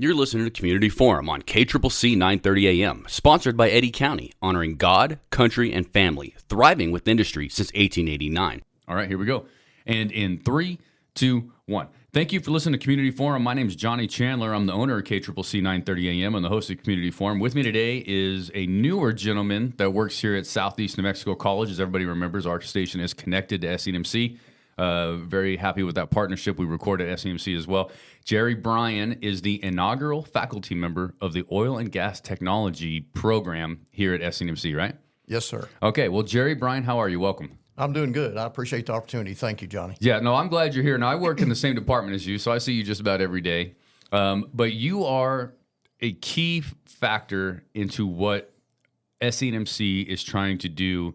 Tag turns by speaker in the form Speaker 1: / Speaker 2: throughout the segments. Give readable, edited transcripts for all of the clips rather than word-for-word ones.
Speaker 1: You're listening to Community Forum on KCCC 930 AM, sponsored by Eddy County, honoring God, country, and family, thriving with industry since 1889.
Speaker 2: All right, here we go. And in 3, 2, 1. Thank you for listening to Community Forum. My name is Johnny Chandler. I'm the owner of KCCC 930 AM and the host of Community Forum. With me today is a newer gentleman that works here at Southeast New Mexico College. As everybody remembers, our station is connected to SENMC. Very happy with that partnership. We record at SENMC as well. Jerry Bryan is the inaugural faculty member of the Oil and Gas Technology program here at SENMC, right?
Speaker 3: Yes, sir.
Speaker 2: Okay, well, Jerry Bryan, how are you? Welcome.
Speaker 3: I'm doing good. I appreciate the opportunity. Thank you, Johnny.
Speaker 2: Yeah, no, I'm glad you're here. Now, I work in the same department as you, so I see you just about every day. But you are a key factor into what SENMC is trying to do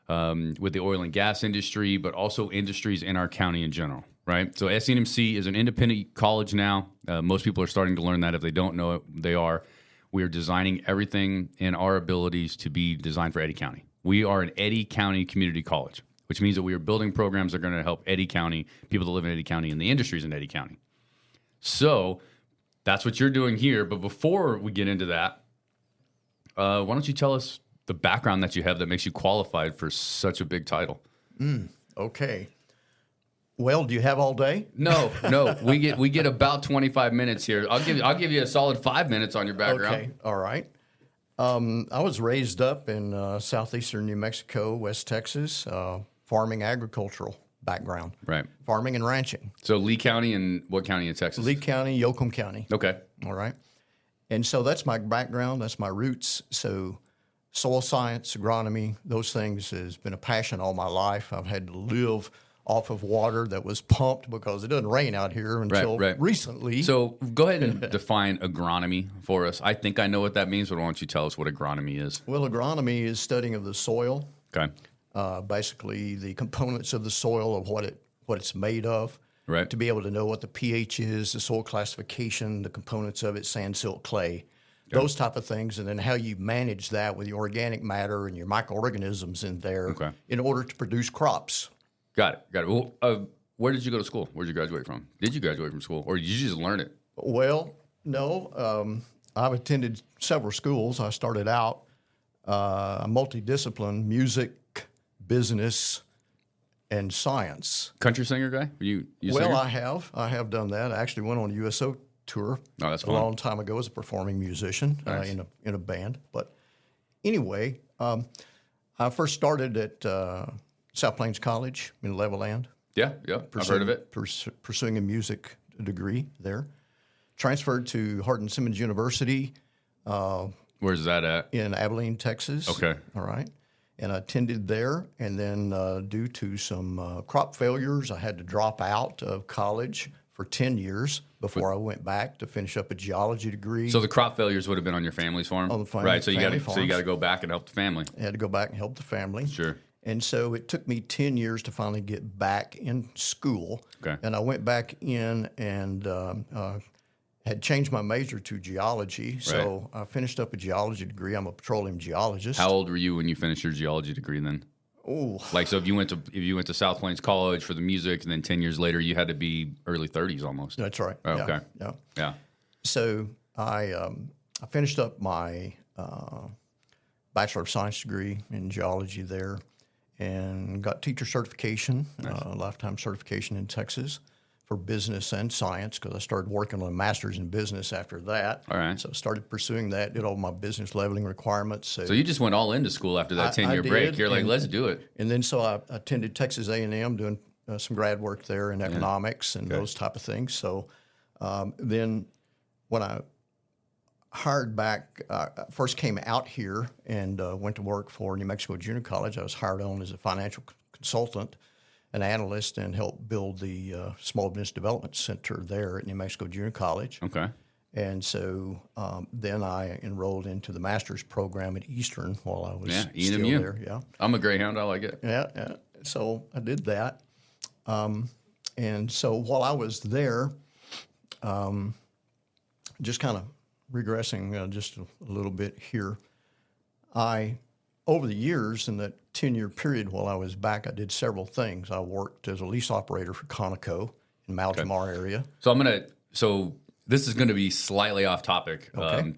Speaker 2: with the oil and gas industry, but also industries in our county in general, right? So SENMC is an independent college now. Most people are starting to learn that. If they don't know it, they are. We are designing everything in our abilities to be designed for Eddy County. We are an Eddy County community college, which means that we are building programs that are going to help Eddy County, people that live in Eddy County, and the industries in Eddy County. So that's what you're doing here. But before we get into that, why don't you tell us the background that you have that makes you qualified for such a big title?
Speaker 3: Okay. Well, do you have all day?
Speaker 2: No. We get about 25 minutes here. I'll give you a solid 5 minutes on your background.
Speaker 3: Okay. All right. I was raised up in southeastern New Mexico, West Texas, farming agricultural background.
Speaker 2: Right.
Speaker 3: Farming and ranching.
Speaker 2: So Lee County and what county in Texas?
Speaker 3: Lee County, Yoakum County.
Speaker 2: Okay.
Speaker 3: All right. And so that's my background. That's my roots. So soil science, agronomy, those things has been a passion all my life. I've had to live off of water that was pumped because it doesn't rain out here until recently.
Speaker 2: So go ahead and define agronomy for us. I think I know what that means, but why don't you tell us what agronomy is?
Speaker 3: Well, agronomy is studying of the soil.
Speaker 2: Okay.
Speaker 3: Basically, the components of the soil, of what it's made of.
Speaker 2: Right.
Speaker 3: To be able to know what the pH is, the soil classification, the components of it, sand, silt, clay, those type of things, and then how you manage that with your organic matter and your microorganisms in there in order to produce crops.
Speaker 2: Got it. Well, where did you go to school? Where did you graduate from? Did you graduate from school, or did you just learn it?
Speaker 3: Well, no. I've attended several schools. I started out multidiscipline, music, business, and science.
Speaker 2: Country singer guy? You
Speaker 3: well,
Speaker 2: singer?
Speaker 3: I have done that. I actually went on a USO tour
Speaker 2: that's
Speaker 3: a
Speaker 2: fun.
Speaker 3: long time ago as a performing musician
Speaker 2: Nice.
Speaker 3: in a band. But anyway, I first started at South Plains College in Levelland.
Speaker 2: Yeah, I've heard of it.
Speaker 3: Pursuing a music degree there. Transferred to Hardin Simmons University.
Speaker 2: Where's that at?
Speaker 3: In Abilene, Texas.
Speaker 2: Okay.
Speaker 3: All right. And I attended there, and then due to some crop failures, I had to drop out of college for 10 years before I went back to finish up a geology degree.
Speaker 2: So the crop failures would have been on your family's farm?
Speaker 3: On the family,
Speaker 2: right, so you
Speaker 3: farms.
Speaker 2: got to go back and help the family.
Speaker 3: I had to go back and help the family.
Speaker 2: Sure.
Speaker 3: And so it took me 10 years to finally get back in school.
Speaker 2: Okay.
Speaker 3: And I went back in and had changed my major to geology. So I finished up a geology degree. I'm a petroleum geologist.
Speaker 2: How old were you when you finished your geology degree then?
Speaker 3: Oh,
Speaker 2: Like, so if you went to South Plains College for the music, and then 10 years later you had to be early 30s almost.
Speaker 3: that's right.
Speaker 2: Oh, okay.
Speaker 3: Yeah. So I finished up my Bachelor of Science degree in geology there, and got teacher certification, lifetime certification in Texas for business and science, because I started working on a master's in business after that.
Speaker 2: All right.
Speaker 3: So I started pursuing that, did all my business leveling requirements.
Speaker 2: So you just went all into school after that 10-year break.
Speaker 3: did,
Speaker 2: You're like, let's do it.
Speaker 3: And then so I attended Texas A&M doing some grad work there in economics and those type of things. So then when I hired back, first came out here and went to work for New Mexico Junior College. I was hired on as a financial consultant, an analyst, and helped build the Small Business Development Center there at New Mexico Junior College.
Speaker 2: Okay.
Speaker 3: And so then I enrolled into the master's program at Eastern while I was still
Speaker 2: ENMU.
Speaker 3: there. Yeah.
Speaker 2: I'm a Greyhound. I like it.
Speaker 3: Yeah. So I did that. And so while I was there, just kind of regressing just a little bit here, over the years in that 10-year period while I was back, I did several things. I worked as a lease operator for Conoco in Malamar area.
Speaker 2: So this is going to be slightly off topic,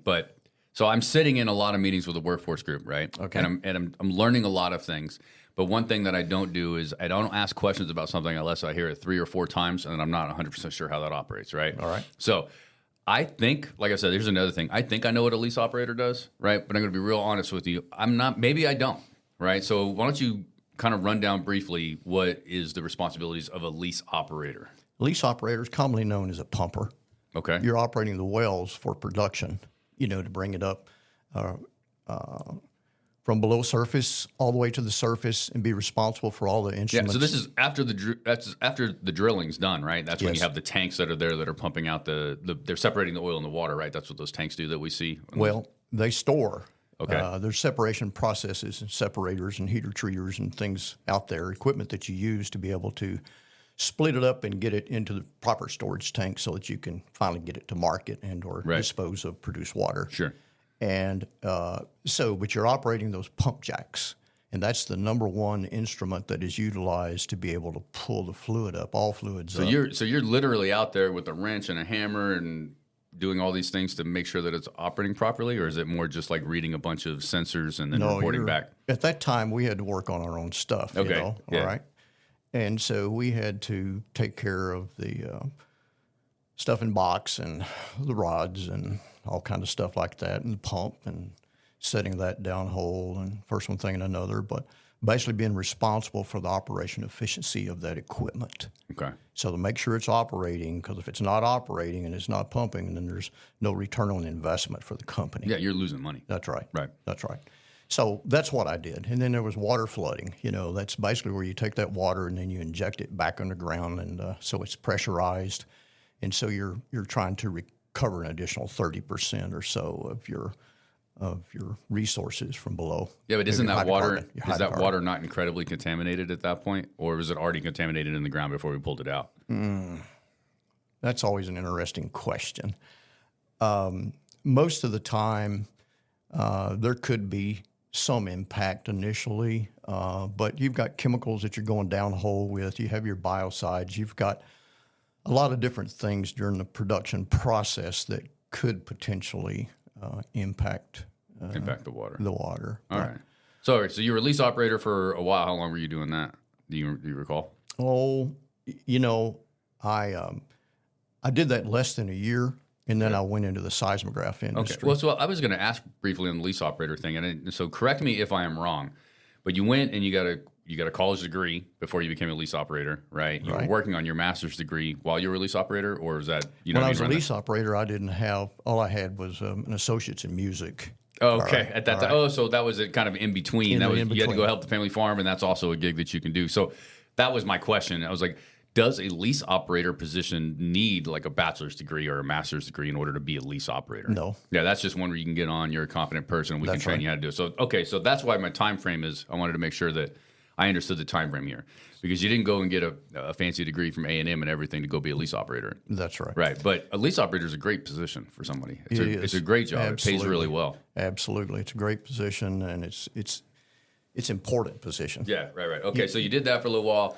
Speaker 2: but so I'm sitting in a lot of meetings with the workforce group, right?
Speaker 3: Okay.
Speaker 2: And I'm learning a lot of things. But one thing that I don't do is I don't ask questions about something unless I hear it 3 or 4 times and I'm not 100% sure how that operates, right?
Speaker 3: All right.
Speaker 2: So I think, like I said, here's another thing. I think I know what a lease operator does, right? But I'm going to be real honest with you. I'm not. Maybe I don't, right? So why don't you kind of run down briefly what is the responsibilities of a lease operator?
Speaker 3: Lease operator is commonly known as a pumper.
Speaker 2: Okay.
Speaker 3: You're operating the wells for production, to bring it up from below surface all the way to the surface and be responsible for all the instruments.
Speaker 2: Yeah, so this is after the drilling's done, right? That's when you have the tanks that are there that are pumping out they're separating the oil and the water, right? That's what those tanks do that we see.
Speaker 3: Well, they store.
Speaker 2: Okay.
Speaker 3: There's separation processes and separators and heater treaters and things out there, equipment that you use to be able to split it up and get it into the proper storage tank so that you can finally get it to market and or dispose of produced water.
Speaker 2: Sure.
Speaker 3: And but you're operating those pump jacks, and that's the number one instrument that is utilized to be able to pull the fluid up, all fluids up.
Speaker 2: So you're literally out there with a wrench and a hammer and doing all these things to make sure that it's operating properly, or is it more just like reading a bunch of sensors and then reporting back?
Speaker 3: At that time, we had to work on our own stuff,
Speaker 2: Okay.
Speaker 3: all right? And so we had to take care of the stuff in box and the rods and all kind of stuff like that, and the pump and setting that down hole and first one thing and another, but basically being responsible for the operation efficiency of that equipment.
Speaker 2: Okay.
Speaker 3: So to make sure it's operating, because if it's not operating and it's not pumping, then there's no return on investment for the company.
Speaker 2: Yeah, you're losing money.
Speaker 3: That's right.
Speaker 2: Right.
Speaker 3: That's right. So that's what I did. And then there was water flooding. That's basically where you take that water and then you inject it back underground, and so it's pressurized. And so you're trying to recover an additional 30% or so of your resources from below.
Speaker 2: Yeah, but isn't that water
Speaker 3: water
Speaker 2: not incredibly contaminated at that point, or was it already contaminated in the ground before we pulled it out?
Speaker 3: That's always an interesting question. Most of the time, there could be some impact initially, but you've got chemicals that you're going downhole with. You have your biocides. You've got a lot of different things during the production process that could potentially impact
Speaker 2: the water.
Speaker 3: The water.
Speaker 2: All right. So you were a lease operator for a while. How long were you doing that? Do you recall?
Speaker 3: Oh, I did that less than a year, and then I went into the seismograph industry.
Speaker 2: Okay. Well, so I was going to ask briefly on the lease operator thing, and so correct me if I am wrong, but you went and you got a college degree before you became a lease operator, right? You were working on your master's degree while you were a lease operator, or was that
Speaker 3: when I was a lease operator? I didn't have. All I had was an associate's in music.
Speaker 2: Oh, okay. Right. At that time. Right. Oh, so that was it, kind of in between. You had to go help the family farm, and that's also a gig that you can do. So that was my question. I was like, does a lease operator position need like a bachelor's degree or a master's degree in order to be a lease operator?
Speaker 3: No.
Speaker 2: Yeah, that's just one where you can get on. You're a competent person, and we can train you how to do it. So so that's why my time frame is. I wanted to make sure that I understood the time frame here, because you didn't go and get a fancy degree from A&M and everything to go be a lease operator.
Speaker 3: That's right.
Speaker 2: Right, but a lease operator is a great position for somebody. It's a great job.
Speaker 3: Absolutely.
Speaker 2: It pays really well.
Speaker 3: Absolutely, it's a great position, and it's important position.
Speaker 2: Yeah, right. Okay, so you did that for a little while.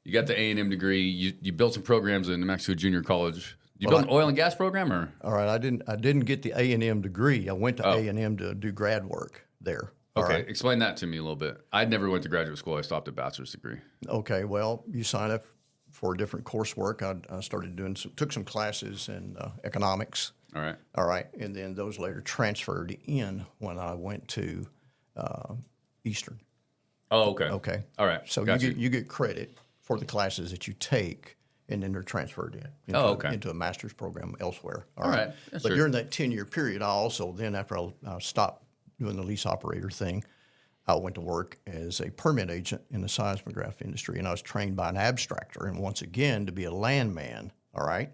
Speaker 2: You got the A&M degree. You built some programs in New Mexico Junior College. You built an oil and gas program, or?
Speaker 3: All right, I didn't get the A&M degree. I went to A&M to do grad work there.
Speaker 2: Okay, explain that to me a little bit. I never went to graduate school. I stopped at bachelor's degree.
Speaker 3: Okay, well, you sign up for different coursework. I started took some classes in economics.
Speaker 2: All
Speaker 3: right, and then those later transferred in when I went to Eastern.
Speaker 2: Oh, okay.
Speaker 3: Okay.
Speaker 2: All right.
Speaker 3: So you get credit for the classes that you take, and then they're transferred into a master's program elsewhere. All right. But during that 10-year period, I also then, after I stopped doing the lease operator thing, I went to work as a permit agent in the seismograph industry, and I was trained by an abstractor, and once again, to be a landman, all right?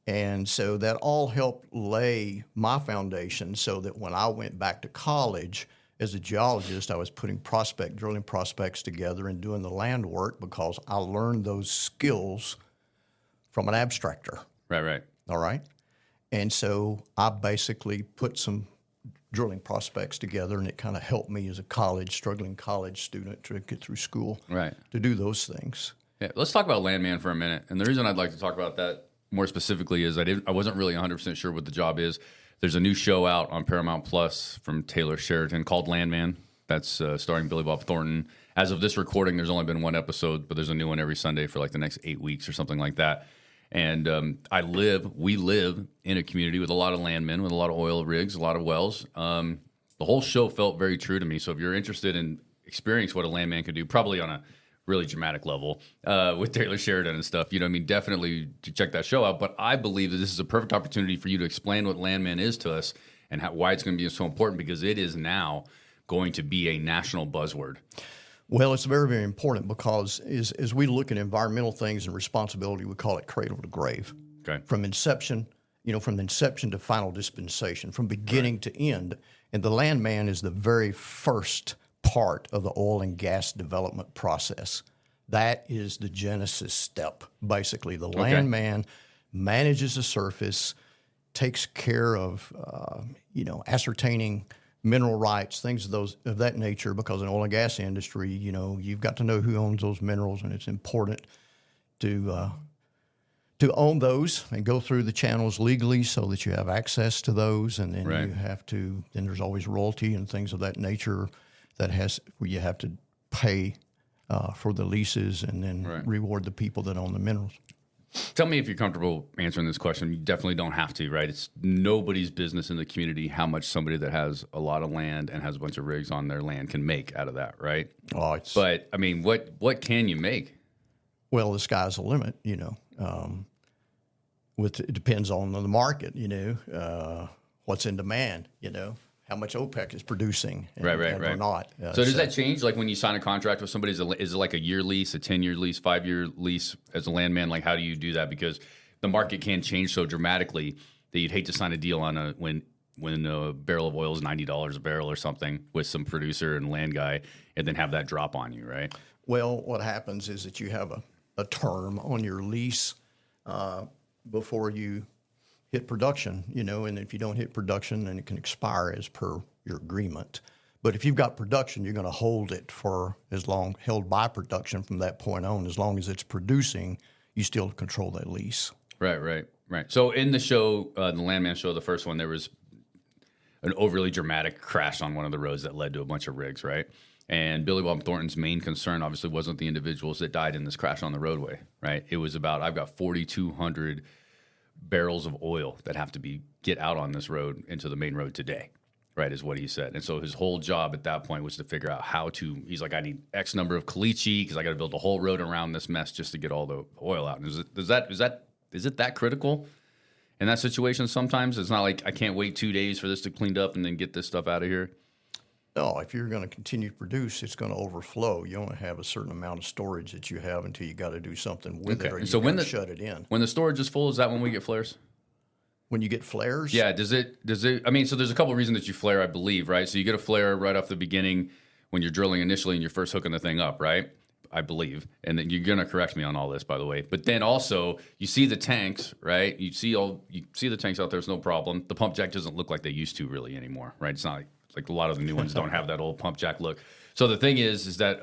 Speaker 3: And so that all helped lay my foundation so that when I went back to college as a geologist, I was putting drilling prospects together and doing the land work because I learned those skills from an abstractor.
Speaker 2: Right.
Speaker 3: All right? And so I basically put some drilling prospects together, and it kind of helped me as a struggling college student to get through school,
Speaker 2: right,
Speaker 3: to do those things.
Speaker 2: Yeah, let's talk about landman for a minute. And the reason I'd like to talk about that more specifically is I wasn't really 100% sure what the job is. There's a new show out on Paramount Plus from Taylor Sheridan called Landman. That's starring Billy Bob Thornton. As of this recording, there's only been one episode, but there's a new one every Sunday for like the next 8 weeks or something like that. And we live in a community with a lot of landmen, with a lot of oil rigs, a lot of wells. The whole show felt very true to me. So if you're interested in experiencing what a landman could do, probably on a really dramatic level with Taylor Sheridan and stuff, you know what I mean? Definitely to check that show out. But I believe that this is a perfect opportunity for you to explain what landman is to us and why it's going to be so important, because it is now going to be a national buzzword.
Speaker 3: Well, it's very, very important because as we look at environmental things and responsibility, we call it cradle to grave.
Speaker 2: Okay.
Speaker 3: From inception to final dispensation, from beginning to end. And the landman is the very first part of the oil and gas development process. That is the genesis step, basically. The landman manages the surface, takes care of, ascertaining mineral rights, things of that nature, because in the oil and gas industry, you've got to know who owns those minerals, and it's important to own those and go through the channels legally so that you have access to those. And then then there's always royalty and things of that nature where you have to pay for the leases and then reward the people that own the minerals.
Speaker 2: Tell me if you're comfortable answering this question. You definitely don't have to, right? It's nobody's business in the community how much somebody that has a lot of land and has a bunch of rigs on their land can make out of that, right? But, I mean, what can you make?
Speaker 3: Well, the sky's the limit, it depends on the market, what's in demand, how much OPEC is producing or not.
Speaker 2: So does that change? Like when you sign a contract with somebody, is it like a year lease, a 10-year lease, 5-year lease as a landman? Like how do you do that? Because the market can change so dramatically that you'd hate to sign a deal on when a barrel of oil is $90 a barrel or something with some producer and land guy, and then have that drop on you, right?
Speaker 3: Well, what happens is that you have a term on your lease before you hit production, and if you don't hit production, then it can expire as per your agreement. But if you've got production, you're going to hold it for held by production from that point on. As long as it's producing, you still control that lease.
Speaker 2: Right. So in the show, the Landman show, the first one, there was an overly dramatic crash on one of the roads that led to a bunch of rigs, right? And Billy Bob Thornton's main concern obviously wasn't the individuals that died in this crash on the roadway, right? It was about, I've got 4,200 barrels of oil that have to get out on this road into the main road today, right, is what he said. And so his whole job at that point was to figure out he's like, I need X number of caliche because I got to build the whole road around this mess just to get all the oil out. And is it that critical in that situation sometimes? It's not like I can't wait 2 days for this to clean up and then get this stuff out of here.
Speaker 3: No, if you're going to continue to produce, it's going to overflow. You only have a certain amount of storage that you have until you got to do something with it, or you're going to shut it in.
Speaker 2: When the storage is full, is that when we get flares?
Speaker 3: When you get flares?
Speaker 2: Yeah. Does it? I mean, so there's a couple of reasons that you flare, I believe, right? So you get a flare right off the beginning when you're drilling initially and you're first hooking the thing up, right? I believe. And then you're going to correct me on all this, by the way. But then also you see the tanks, right? You see the tanks out there. It's no problem. The pump jack doesn't look like they used to really anymore, right? It's not like a lot of the new ones don't have that old pump jack look. So the thing is that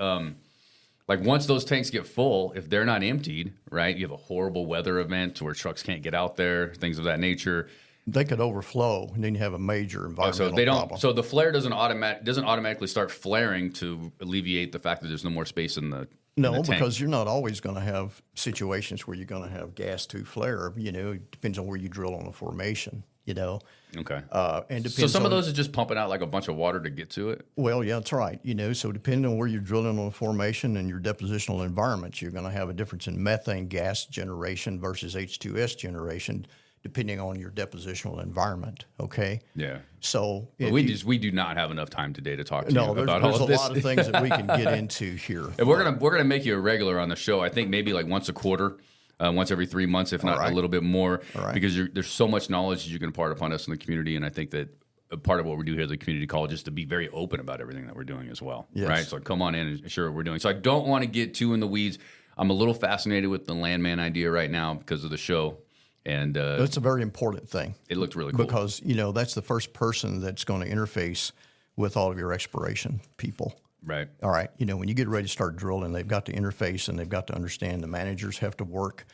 Speaker 2: like once those tanks get full, if they're not emptied, right, you have a horrible weather event where trucks can't get out there, things of that nature.
Speaker 3: They could overflow, and then you have a major environmental problem.
Speaker 2: So the flare doesn't automatically start flaring to alleviate the fact that there's no more space in the tank.
Speaker 3: Because you're not always going to have situations where you're going to have gas to flare. It depends on where you drill on the formation.
Speaker 2: Okay.
Speaker 3: And depends
Speaker 2: so some of those are just pumping out like a bunch of water to get to it?
Speaker 3: Well, yeah, that's right. So depending on where you're drilling on the formation and your depositional environment, you're going to have a difference in methane gas generation versus H2S generation, depending on your depositional environment, okay?
Speaker 2: Yeah.
Speaker 3: So
Speaker 2: we do not have enough time today to talk to you about all of this.
Speaker 3: There's a lot of things that we can get into here.
Speaker 2: And we're gonna make you a regular on the show. I think maybe like once a quarter. Once every 3 months, if not a little bit more, because there's so much knowledge that you can impart upon us in the community. And I think that a part of what we do here at the community college is to be very open about everything that we're doing as well.
Speaker 3: Yes.
Speaker 2: Right? So come on in and share what we're doing. So I don't want to get too in the weeds. I'm a little fascinated with the landman idea right now because of the show. And
Speaker 3: that's a very important thing.
Speaker 2: It looked really cool.
Speaker 3: Because, that's the first person that's going to interface with all of your exploration people.
Speaker 2: Right.
Speaker 3: All right. When you get ready to start drilling, they've got to interface and they've got to understand the managers have to work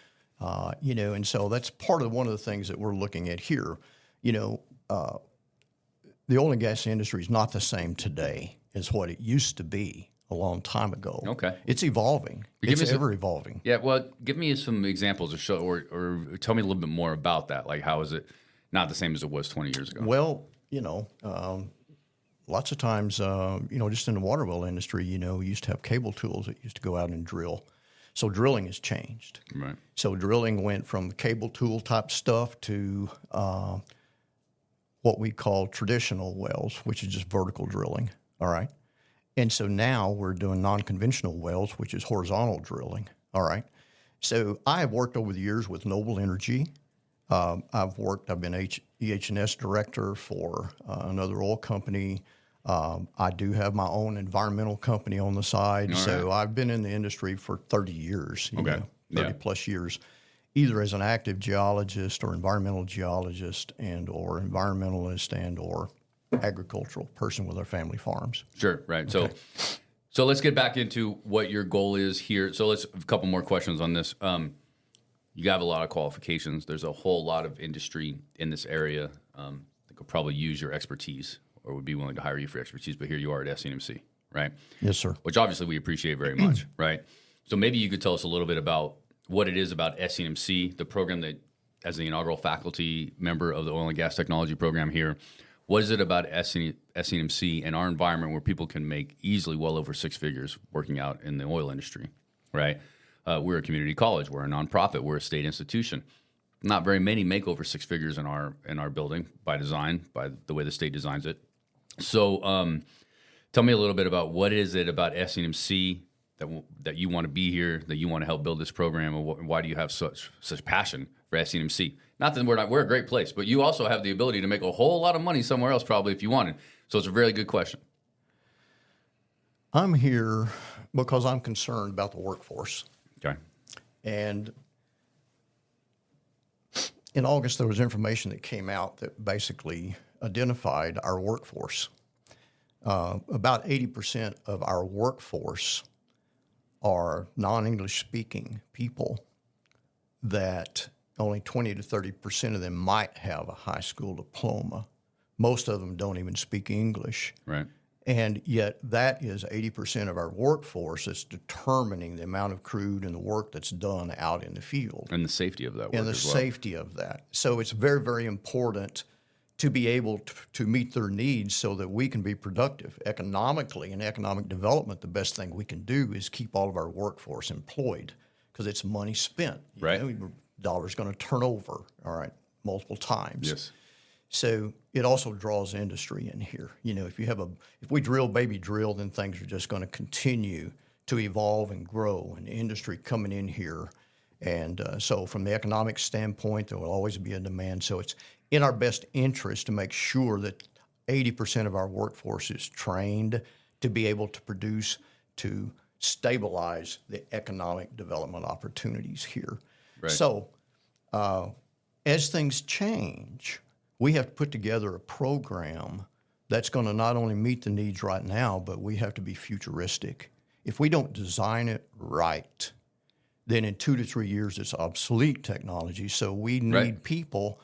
Speaker 3: And so that's part of one of the things that we're looking at here. The oil and gas industry is not the same today as what it used to be a long time ago.
Speaker 2: Okay.
Speaker 3: It's evolving. It's ever evolving.
Speaker 2: Yeah, well, give me some examples or tell me a little bit more about that. Like, how is it not the same as it was 20 years ago?
Speaker 3: Well, lots of times, just in the water well industry, we used to have cable tools that used to go out and drill. So drilling has changed.
Speaker 2: Right.
Speaker 3: So drilling went from cable tool type stuff to what we call traditional wells, which is just vertical drilling. All right. And so now we're doing non-conventional wells, which is horizontal drilling. All right. So I have worked over the years with Noble Energy. I've been EH&S director for another oil company. I do have my own environmental company on the side. So I've been in the industry for 30 years, 30 plus years, either as an active geologist or environmental geologist or environmentalist or agricultural person with our family farms.
Speaker 2: Sure, right. Okay. So let's get back into what your goal is here. So let's a couple more questions on this. You have a lot of qualifications. There's a whole lot of industry in this area that could probably use your expertise or would be willing to hire you for expertise. But here you are at SENMC, right?
Speaker 3: Yes, sir.
Speaker 2: Which obviously we appreciate very much, right? So maybe you could tell us a little bit about what it is about SENMC, the program that, as the inaugural faculty member of the Oil and Gas Technology program here, what is it about SENMC and our environment where people can make easily well over six figures working out in the oil industry, right? We're a community college. We're a nonprofit. We're a state institution. Not very many make over six figures in our building by design, by the way the state designs it. So tell me a little bit about what is it about SENMC that you want to be here, that you want to help build this program, and why do you have such passion for SENMC? Not that we're a great place, but you also have the ability to make a whole lot of money somewhere else probably if you wanted. So it's a very good question.
Speaker 3: I'm here because I'm concerned about the workforce.
Speaker 2: Okay. And
Speaker 3: in August, there was information that came out that basically identified our workforce. About 80% of our workforce are non-English speaking people that only 20 to 30% of them might have a high school diploma. Most of them don't even speak English.
Speaker 2: Right.
Speaker 3: And yet that is 80% of our workforce that's determining the amount of crude and the work that's done out in the field.
Speaker 2: And the safety of that work
Speaker 3: and the
Speaker 2: as well.
Speaker 3: safety of that. So it's very, very important to be able to meet their needs so that we can be productive. Economically, in economic development, the best thing we can do is keep all of our workforce employed because it's money spent.
Speaker 2: Right.
Speaker 3: Dollars going to turn over, all right, multiple times.
Speaker 2: Yes.
Speaker 3: So it also draws industry in here. If we drill, baby drill, then things are just going to continue to evolve and grow, and industry coming in here. And so from the economic standpoint, there will always be a demand. So it's in our best interest to make sure that 80% of our workforce is trained to be able to produce, to stabilize the economic development opportunities here.
Speaker 2: Right.
Speaker 3: So as things change, we have to put together a program that's going to not only meet the needs right now, but we have to be futuristic. If we don't design it right, then in 2 to 3 years, it's obsolete technology. So we need people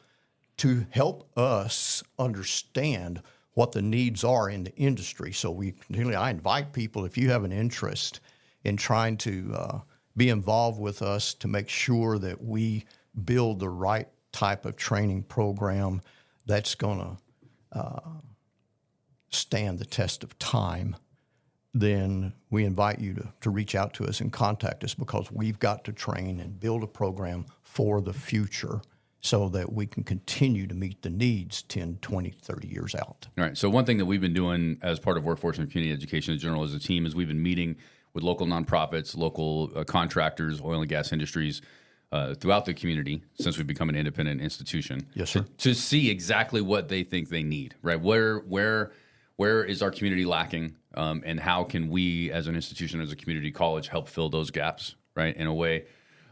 Speaker 3: to help us understand what the needs are in the industry. So I invite people, if you have an interest in trying to be involved with us to make sure that we build the right type of training program that's going to stand the test of time, then we invite you to reach out to us and contact us because we've got to train and build a program for the future so that we can continue to meet the needs 10, 20, 30 years out.
Speaker 2: All right. So one thing that we've been doing as part of Workforce and Community Education in general as a team is we've been meeting with local nonprofits, local contractors, oil and gas industries throughout the community since we've become an independent institution.
Speaker 3: Yes, sir.
Speaker 2: To see exactly what they think they need, right? Where is our community lacking, and how can we as an institution, as a community college, help fill those gaps, right, in a way.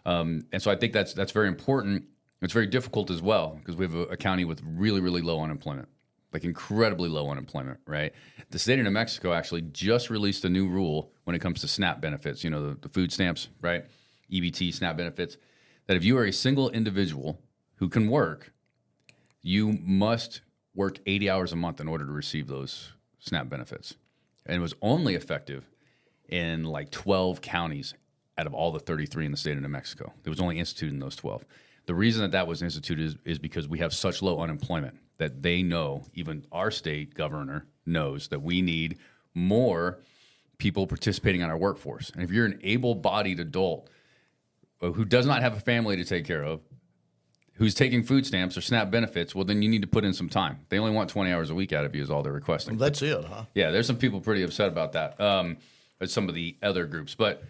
Speaker 2: And so I think that's very important. It's very difficult as well because we have a county with really, really low unemployment, like incredibly low unemployment, right? The state of New Mexico actually just released a new rule when it comes to SNAP benefits, the food stamps, right? EBT, SNAP benefits. that if you are a single individual who can work, you must work 80 hours a month in order to receive those SNAP benefits. And it was only effective in like 12 counties out of all the 33 in the state of New Mexico. It was only instituted in those 12. The reason that was instituted is because we have such low unemployment that they know, even our state governor knows, that we need more people participating in our workforce. And if you're an able-bodied adult who does not have a family to take care of, who's taking food stamps or SNAP benefits, well, then you need to put in some time. They only want 20 hours a week out of you is all they're requesting.
Speaker 3: Well, that's it, huh?
Speaker 2: Yeah, there's some people pretty upset about that, but some of the other groups. But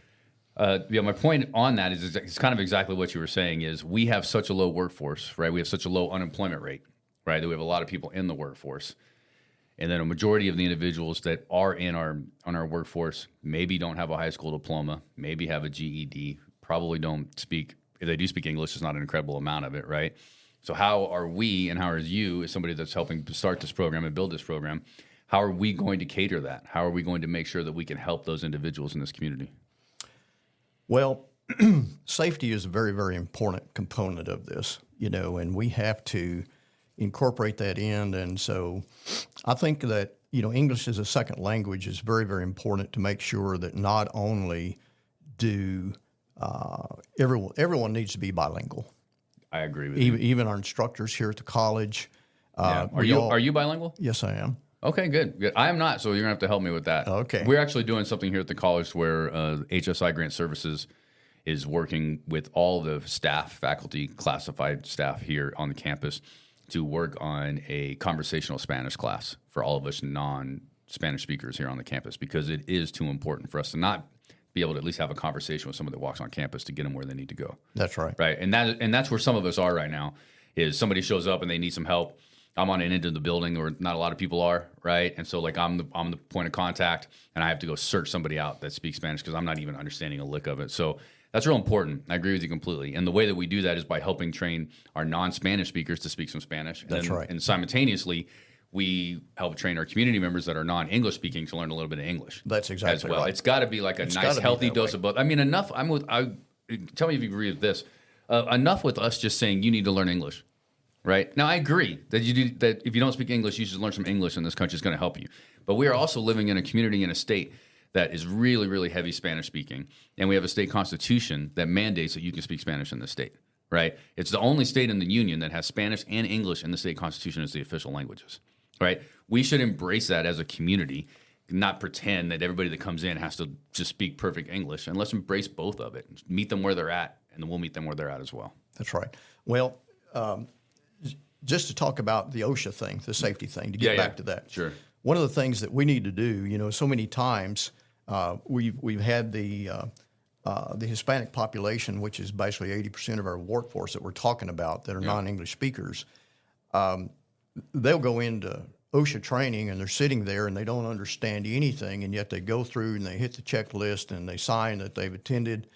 Speaker 2: my point on that is it's kind of exactly what you were saying is we have such a low workforce, right? We have such a low unemployment rate, right? That we have a lot of people in the workforce. And then a majority of the individuals that are on our workforce maybe don't have a high school diploma, maybe have a GED, probably don't speak. If they do speak English, it's not an incredible amount of it, right? So how are we, and how are you, as somebody that's helping to start this program and build this program, how are we going to cater that? How are we going to make sure that we can help those individuals in this community?
Speaker 3: Well, safety is a very, very important component of this, and we have to incorporate that in. And so I think that, English as a second language is very, very important to make sure that not only do everyone needs to be bilingual.
Speaker 2: I agree with you.
Speaker 3: Even our instructors here at the college.
Speaker 2: Yeah. Are you bilingual?
Speaker 3: Yes, I am.
Speaker 2: Okay, good. I am not, so you're going to have to help me with that.
Speaker 3: Okay.
Speaker 2: We're actually doing something here at the college where HSI Grant Services is working with all the staff, faculty, classified staff here on the campus to work on a conversational Spanish class for all of us non-Spanish speakers here on the campus, because it is too important for us to not be able to at least have a conversation with someone that walks on campus to get them where they need to go.
Speaker 3: That's right.
Speaker 2: Right, and that's where some of us are right now, is somebody shows up and they need some help. I'm on an end of the building where not a lot of people are, right? And so like I'm the point of contact, and I have to go search somebody out that speaks Spanish because I'm not even understanding a lick of it. So that's real important. I agree with you completely. And the way that we do that is by helping train our non-Spanish speakers to speak some Spanish.
Speaker 3: That's right.
Speaker 2: And simultaneously, we help train our community members that are non-English speaking to learn a little bit of English.
Speaker 3: That's exactly
Speaker 2: as well.
Speaker 3: right.
Speaker 2: It's got to be like a nice, healthy dose of both. I mean, enough. Tell me if you agree with this. Enough with us just saying you need to learn English. Right? Now, I agree that if you don't speak English, you should learn some English, and this country is going to help you. But we are also living in a community, in a state that is really, really heavy Spanish speaking. And we have a state constitution that mandates that you can speak Spanish in this state. Right? It's the only state in the union that has Spanish and English in the state constitution as the official languages. Right? We should embrace that as a community, not pretend that everybody that comes in has to just speak perfect English, and let's embrace both of it. Meet them where they're at, and then we'll meet them where they're at as well.
Speaker 3: That's right. Well, just to talk about the OSHA thing, the safety thing, to get back to that.
Speaker 2: Sure.
Speaker 3: One of the things that we need to do, so many times we've had the Hispanic population, which is basically 80% of our workforce that we're talking about that are non-English speakers. They'll go into OSHA training and they're sitting there and they don't understand anything, and yet they go through and they hit the checklist and they sign that they've attended,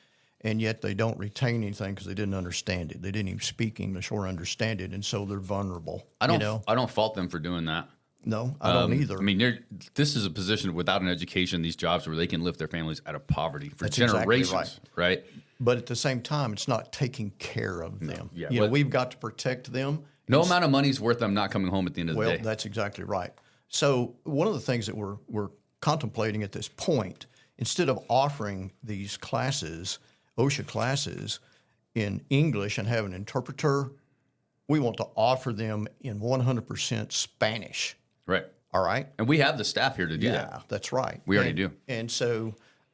Speaker 3: and yet they don't retain anything because they didn't understand it. They didn't even speak English or understand it, and so they're vulnerable.
Speaker 2: I don't fault them for doing that.
Speaker 3: No, I don't either.
Speaker 2: I mean, this is a position without an education, these jobs where they can lift their families out of poverty for
Speaker 3: That's
Speaker 2: generations,
Speaker 3: exactly
Speaker 2: right?
Speaker 3: But at the same time, it's not taking care of them.
Speaker 2: Yeah,
Speaker 3: we've got to protect them.
Speaker 2: No amount of money is worth them not coming home at the end of the day.
Speaker 3: Well, that's exactly right. So one of the things that we're contemplating at this point, instead of offering these classes, OSHA classes, in English and have an interpreter, we want to offer them in 100% Spanish.
Speaker 2: Right.
Speaker 3: All right?
Speaker 2: And we have the staff here to do that.
Speaker 3: Yeah, that's right.
Speaker 2: We already do.
Speaker 3: And so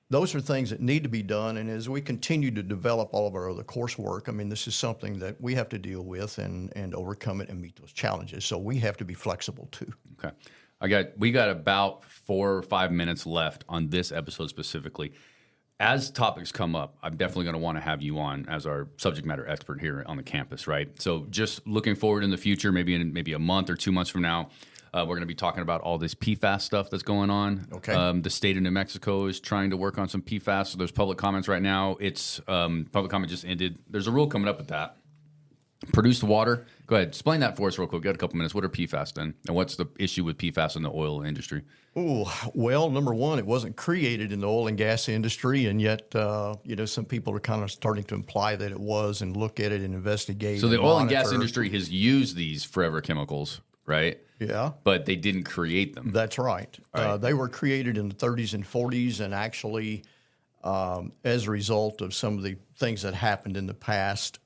Speaker 3: those are things that need to be done. And as we continue to develop all of our other coursework, I mean, this is something that we have to deal with and overcome it and meet those challenges. So we have to be flexible too.
Speaker 2: Okay. We got about 4 or 5 minutes left on this episode specifically. As topics come up, I'm definitely going to want to have you on as our subject matter expert here on the campus, right? So just looking forward in the future, maybe a month or 2 months from now, we're going to be talking about all this PFAS stuff that's going on.
Speaker 3: Okay.
Speaker 2: The state of New Mexico is trying to work on some PFAS. So there's public comments right now. It's public comment just ended. There's a rule coming up with that. Produced water. Go ahead. Explain that for us real quick. Got a couple minutes. What are PFAS then? And what's the issue with PFAS in the oil industry?
Speaker 3: Oh, well, number one, it wasn't created in the oil and gas industry, and yet, some people are kind of starting to imply that it was and look at it and investigate.
Speaker 2: So the
Speaker 3: and
Speaker 2: oil and gas
Speaker 3: monitor.
Speaker 2: industry has used these forever chemicals, right?
Speaker 3: Yeah.
Speaker 2: But they didn't create them.
Speaker 3: That's right. They were created in the 30s and 40s, and actually, as a result of some of the things that happened in the past,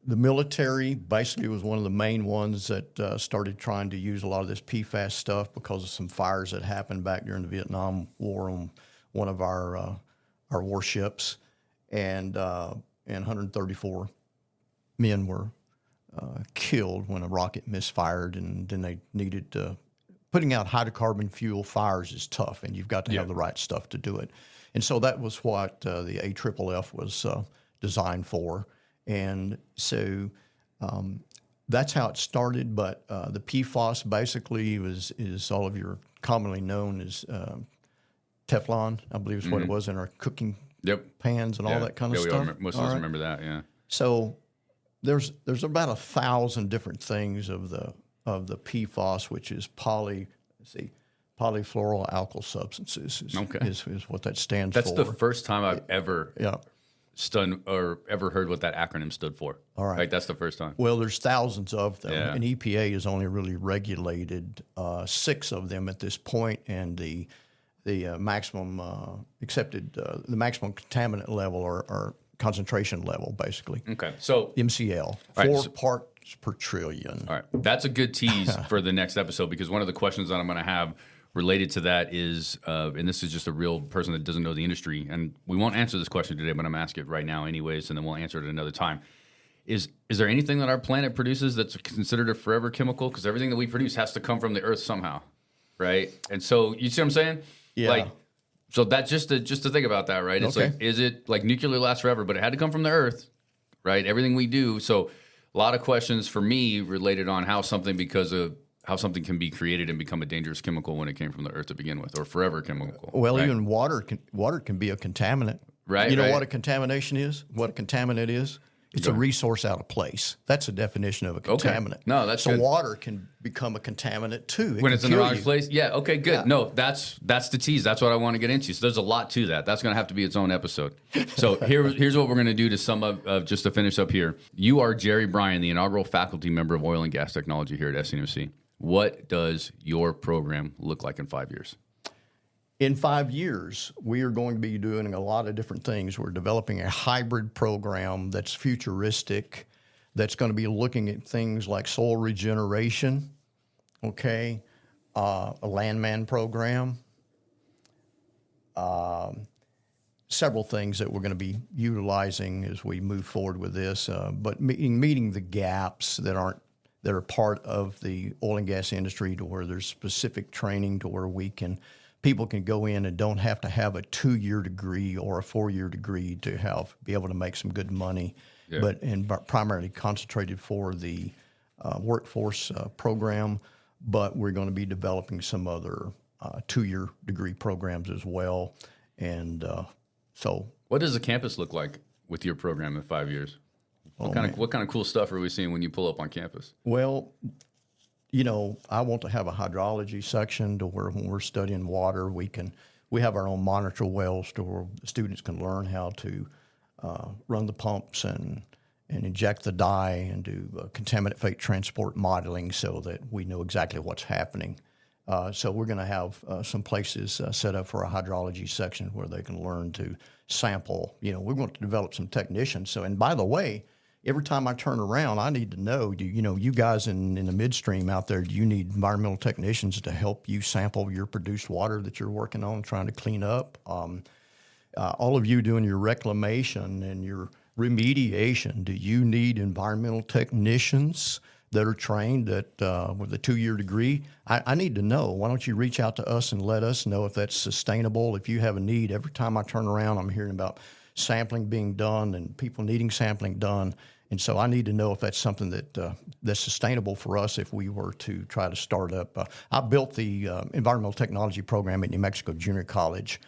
Speaker 3: the military basically was one of the main ones that started trying to use a lot of this PFAS stuff because of some fires that happened back during the Vietnam War on one of our warships, and 134 men were killed when a rocket misfired, and then they needed to. Putting out hydrocarbon fuel fires is tough, and you've got to have the right stuff to do it. And so that was what the AFFF was designed for. And so that's how it started. But the PFAS basically is all of your commonly known as Teflon, I believe is what it was in our cooking pans and all that kind of stuff.
Speaker 2: Most of us remember that, yeah.
Speaker 3: So there's about 1,000 different things of the PFAS, which is polyfluoroalkyl substances is what that stands for.
Speaker 2: That's the first time I've ever ever heard what that acronym stood for.
Speaker 3: All right.
Speaker 2: That's the first time.
Speaker 3: Well, there's thousands of them,
Speaker 2: Yeah.
Speaker 3: and EPA has only really regulated 6 of them at this point, and the maximum accepted, the maximum contaminant level or concentration level, basically.
Speaker 2: Okay, so
Speaker 3: MCL,
Speaker 2: right,
Speaker 3: 4 parts per trillion.
Speaker 2: all right, that's a good tease for the next episode, because one of the questions that I'm going to have related to that is, and this is just a real person that doesn't know the industry, and we won't answer this question today, but I'm going to ask it right now anyways, and then we'll answer it another time. Is there anything that our planet produces that's considered a forever chemical? Because everything that we produce has to come from the earth somehow, right? And so, you see what I'm saying?
Speaker 3: Yeah.
Speaker 2: So that's just to think about that, right? It's like, is it like nuclear lasts forever, but it had to come from the earth, right? Everything we do. So a lot of questions for me related on how something can be created and become a dangerous chemical when it came from the earth to begin with, or forever chemical.
Speaker 3: Well,
Speaker 2: right?
Speaker 3: even water can be a contaminant.
Speaker 2: Right.
Speaker 3: You know what a contamination is? What a contaminant is? It's a resource out of place. That's the definition of a contaminant.
Speaker 2: No, that's
Speaker 3: so
Speaker 2: good.
Speaker 3: Water can become a contaminant too.
Speaker 2: When it's in the wrong place? Yeah, okay, good. Yeah. No, that's the tease. That's what I want to get into. So there's a lot to that. That's going to have to be its own episode. So here's what we're going to do to sum up, just to finish up here. You are Jerry Bryan, the inaugural faculty member of Oil and Gas Technology here at SENMC. What does your program look like in 5 years?
Speaker 3: In 5 years, we are going to be doing a lot of different things. We're developing a hybrid program that's futuristic, that's going to be looking at things like soil regeneration, a landman program, several things that we're going to be utilizing as we move forward with this, but meeting the gaps that are part of the oil and gas industry, to where there's specific training to where people can go in and don't have to have a 2-year degree or a 4-year degree to be able to make some good money, but primarily concentrated for the workforce program. But we're going to be developing some other 2-year degree programs as well. And so,
Speaker 2: what does the campus look like with your program in 5 years? What kind of cool stuff are we seeing when you pull up on campus?
Speaker 3: Well, I want to have a hydrology section to where when we're studying water, we have our own monitor wells to where the students can learn how to run the pumps and inject the dye and do contaminant fate transport modeling so that we know exactly what's happening. So we're going to have some places set up for a hydrology section where they can learn to sample. We're going to develop some technicians. So, and by the way, every time I turn around, I need to know, you guys in the midstream out there, do you need environmental technicians to help you sample your produced water that you're working on, trying to clean up? All of you doing your reclamation and your remediation, do you need environmental technicians that are trained with a 2-year degree? I need to know. Why don't you reach out to us and let us know if that's sustainable? If you have a need, every time I turn around, I'm hearing about sampling being done and people needing sampling done. And so I need to know if that's something that's sustainable for us if we were to try to start up. I built the environmental technology program at New Mexico Junior College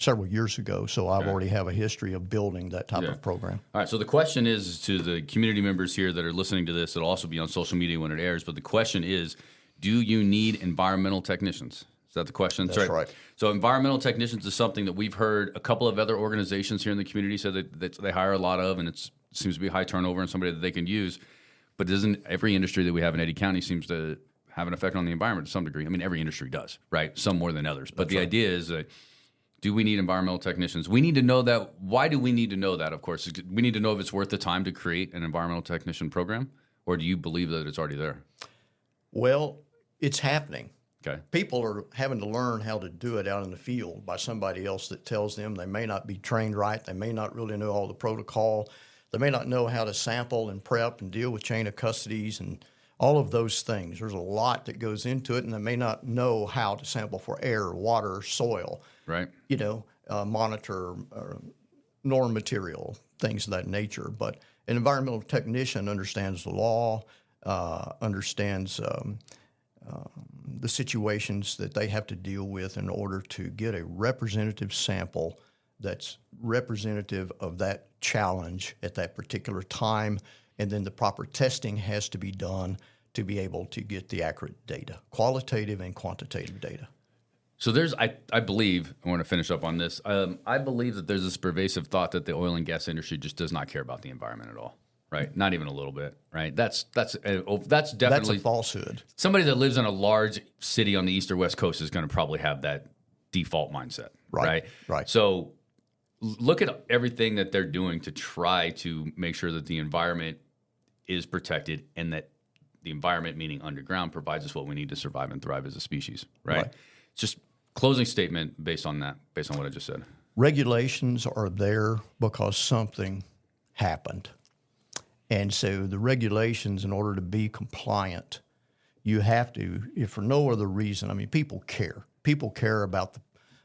Speaker 3: several years ago, so I've already have a history of building that type of program.
Speaker 2: All right, so the question is to the community members here that are listening to this, it'll also be on social media when it airs, but the question is, do you need environmental technicians? Is that the question?
Speaker 3: That's right.
Speaker 2: So environmental technicians is something that we've heard a couple of other organizations here in the community say that they hire a lot of, and it seems to be high turnover and somebody that they can use. But doesn't every industry that we have in Eddy County seems to have an effect on the environment to some degree? I mean, every industry does, right? Some more than others. But the idea is that do we need environmental technicians? We need to know that. Why do we need to know that? Of course, we need to know if it's worth the time to create an environmental technician program, or do you believe that it's already there?
Speaker 3: Well, it's happening.
Speaker 2: Okay.
Speaker 3: People are having to learn how to do it out in the field by somebody else that tells them. They may not be trained right. They may not really know all the protocol. They may not know how to sample and prep and deal with chain of custodies and all of those things. There's a lot that goes into it, and they may not know how to sample for air, water, soil.
Speaker 2: Right.
Speaker 3: Monitor norm material, things of that nature. But an environmental technician understands the law, understands the situations that they have to deal with in order to get a representative sample that's representative of that challenge at that particular time, and then the proper testing has to be done to be able to get the accurate data, qualitative and quantitative data.
Speaker 2: So I believe, I want to finish up on this, I believe that there's this pervasive thought that the oil and gas industry just does not care about the environment at all. Right, not even a little bit. Right, that's definitely
Speaker 3: that's a falsehood.
Speaker 2: Somebody that lives in a large city on the east or west coast is going to probably have that default mindset. Right. So look at everything that they're doing to try to make sure that the environment is protected, and that the environment, meaning underground, provides us what we need to survive and thrive as a species. Right. Just closing statement based on what I just said. Regulations
Speaker 3: are there because something happened. And so the regulations, in order to be compliant, you have to, if for no other reason, I mean, people care. People care about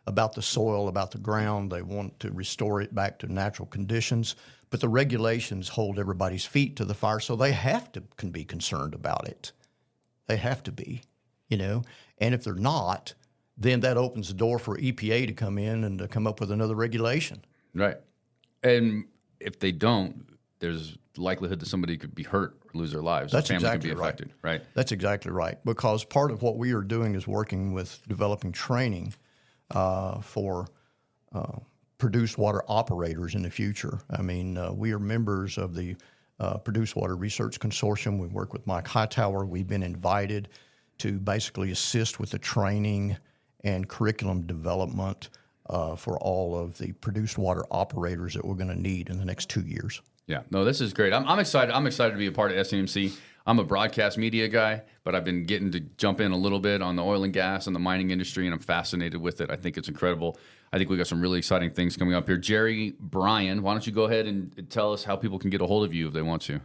Speaker 3: the soil, about the ground. They want to restore it back to natural conditions. But the regulations hold everybody's feet to the fire, so they have to can be concerned about it. They have to be, And if they're not, then that opens the door for EPA to come in and to come up with another regulation.
Speaker 2: Right. And if they don't, there's likelihood that somebody could be hurt or lose their lives.
Speaker 3: That's
Speaker 2: family
Speaker 3: exactly
Speaker 2: can be affected, right?
Speaker 3: That's exactly right. Because part of what we are doing is working with developing training for produced water operators in the future. I mean, we are members of the Produced Water Research Consortium. We work with Mike Hightower. We've been invited to basically assist with the training and curriculum development for all of the produced water operators that we're going to need in the next 2 years.
Speaker 2: Yeah, no, this is great. I'm excited. I'm excited to be a part of SENMC. I'm a broadcast media guy, but I've been getting to jump in a little bit on the oil and gas and the mining industry, and I'm fascinated with it. I think it's incredible. I think we got some really exciting things coming up here. Jerry Bryan, why don't you go ahead and tell us how people can get a hold of you if they want to?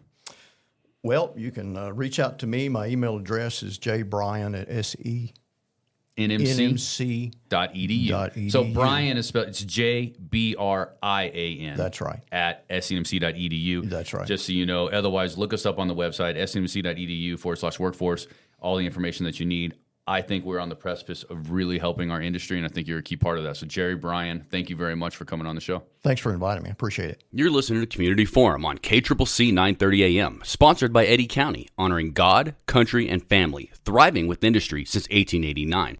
Speaker 3: Well, you can reach out to me. My email address is jbryan@NMC.edu.
Speaker 2: So Bryan is spelled, it's JBRIAN.
Speaker 3: That's right.
Speaker 2: At SENMC.edu.
Speaker 3: That's right.
Speaker 2: Just so you know. Otherwise, look us up on the website, SENMC.edu/workforce. All the information that you need. I think we're on the precipice of really helping our industry, and I think you're a key part of that. So Jerry Bryan, thank you very much for coming on the show.
Speaker 3: Thanks for inviting me. I appreciate it.
Speaker 1: You're listening to Community Forum on KCCC 930 AM, sponsored by Eddy County, honoring God, country, and family, thriving with industry since 1889.